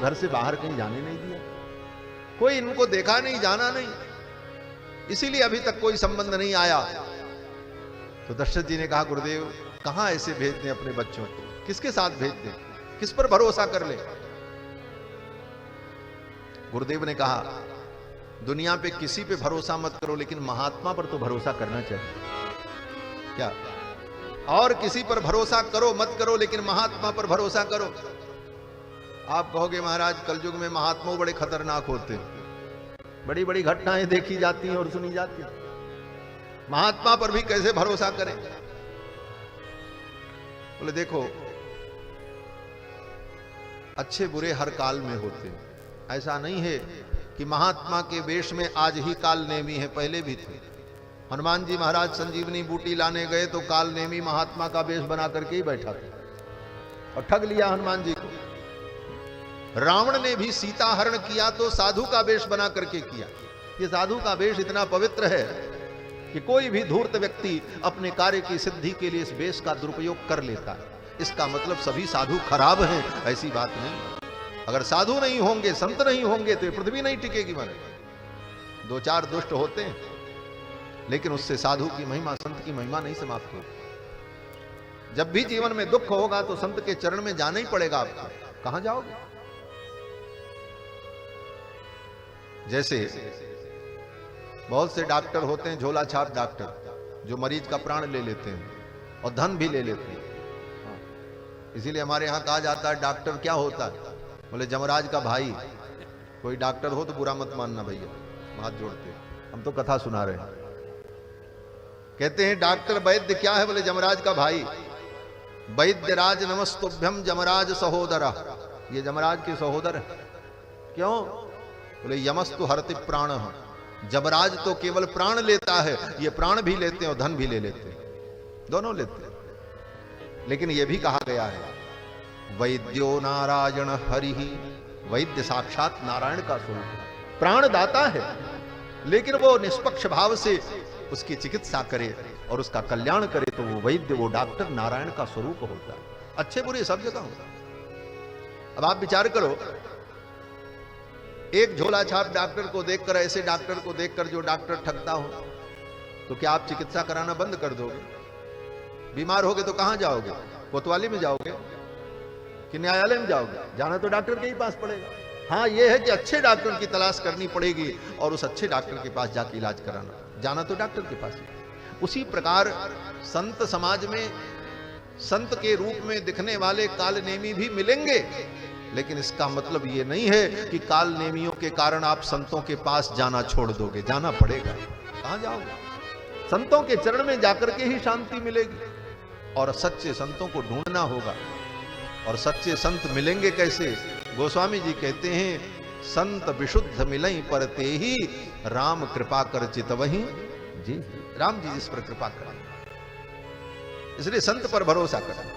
घर से बाहर कहीं जाने नहीं दिया, कोई इनको देखा नहीं, जाना नहीं, इसीलिए अभी तक कोई संबंध नहीं आया। तो दशरथ जी ने कहा गुरुदेव कहां ऐसे भेज दें अपने बच्चों को, किसके साथ भेज दें, किस पर भरोसा कर ले। गुरुदेव ने कहा दुनिया पे किसी पे भरोसा मत करो, लेकिन महात्मा पर तो भरोसा करना चाहिए। क्या? और किसी पर भरोसा करो मत करो, लेकिन महात्मा पर भरोसा करो। आप कहोगे महाराज कलयुग में महात्मा बड़े खतरनाक होते हैं, बड़ी बड़ी घटनाएं देखी जाती हैं और सुनी जाती हैं, महात्मा पर भी कैसे भरोसा करें? बोले देखो अच्छे बुरे हर काल में होते हैं, ऐसा नहीं है कि महात्मा के वेश में आज ही काल नेमी है, पहले भी थे। हनुमान जी महाराज संजीवनी बूटी लाने गए तो काल नेमी महात्मा का वेश बना करके ही बैठा था और ठग लिया हनुमान जी को। रावण ने भी सीता हरण किया तो साधु का वेश बना करके किया। ये साधु का वेश इतना पवित्र है कि कोई भी धूर्त व्यक्ति अपने कार्य की सिद्धि के लिए इस वेश का दुरुपयोग कर लेता है। इसका मतलब सभी साधु खराब हैं, ऐसी बात नहीं। अगर साधु नहीं होंगे, संत नहीं होंगे तो ये पृथ्वी नहीं टिकेगी। माने दो चार दुष्ट होते हैं, लेकिन उससे साधु की महिमा, संत की महिमा नहीं समाप्त होगी। जब भी जीवन में दुख होगा तो संत के चरण में जाना ही पड़ेगा आपको। कहां जाओगे? जैसे बहुत से डॉक्टर होते हैं झोला छाप डॉक्टर, जो मरीज का प्राण ले लेते हैं और धन भी ले लेते हैं। इसीलिए हमारे यहां कहा जाता है डॉक्टर क्या होता है? बोले जमराज का भाई। कोई डॉक्टर हो तो बुरा मत मानना भैया, हाथ जोड़ते हैं, हम तो कथा सुना रहे हैं। कहते हैं डॉक्टर वैद्य क्या है? बोले जमराज का भाई। वैद्य राज नमस्तुभ्यम जमराज सहोदरा। ये जमराज के सहोदर है। क्यों? बोले यमस्तु हरति प्राण। जमराज तो केवल प्राण लेता है, ये प्राण भी लेते हैं और धन भी ले लेते हैं, दोनों लेते हैं। लेकिन यह भी कहा गया है वैद्यो नारायण हरिहि। वैद्य साक्षात नारायण का स्वरूप है, प्राण दाता है, लेकिन वो निष्पक्ष भाव से उसकी चिकित्सा करे और उसका कल्याण करे तो वो वैद्य, वो डॉक्टर नारायण का स्वरूप होता है। अच्छे बुरे सब जगह होता है। अब आप विचार करो, एक झोला छाप डॉक्टर को देखकर, ऐसे डॉक्टर को देखकर जो डॉक्टर ठगता हो, तो क्या आप चिकित्सा कराना बंद कर दोगे? बीमार होगे तो कहां जाओगे? कोतवाली में जाओगे कि न्यायालय में जाओगे? जाना तो डॉक्टर के ही पास पड़ेगा। हाँ, यह है कि अच्छे डॉक्टर की तलाश करनी पड़ेगी और उस अच्छे डॉक्टर के पास जाके इलाज कराना, जाना तो डॉक्टर के पास ही। उसी प्रकार संत समाज में संत के रूप में दिखने वाले कालनेमी भी मिलेंगे, लेकिन इसका मतलब ये नहीं है कि कालनेमियों के कारण आप संतों के पास जाना छोड़ दोगे। जाना पड़ेगा। कहां जाओगे? संतों के चरण में जाकर के ही शांति मिलेगी और सच्चे संतों को ढूंढना होगा। और सच्चे संत मिलेंगे कैसे? गोस्वामी जी कहते हैं संत विशुद्ध मिलई पर ते ही राम कृपा कर चितवहीं जी। राम जी जिस पर कृपा करें, इसलिए संत पर भरोसा करें।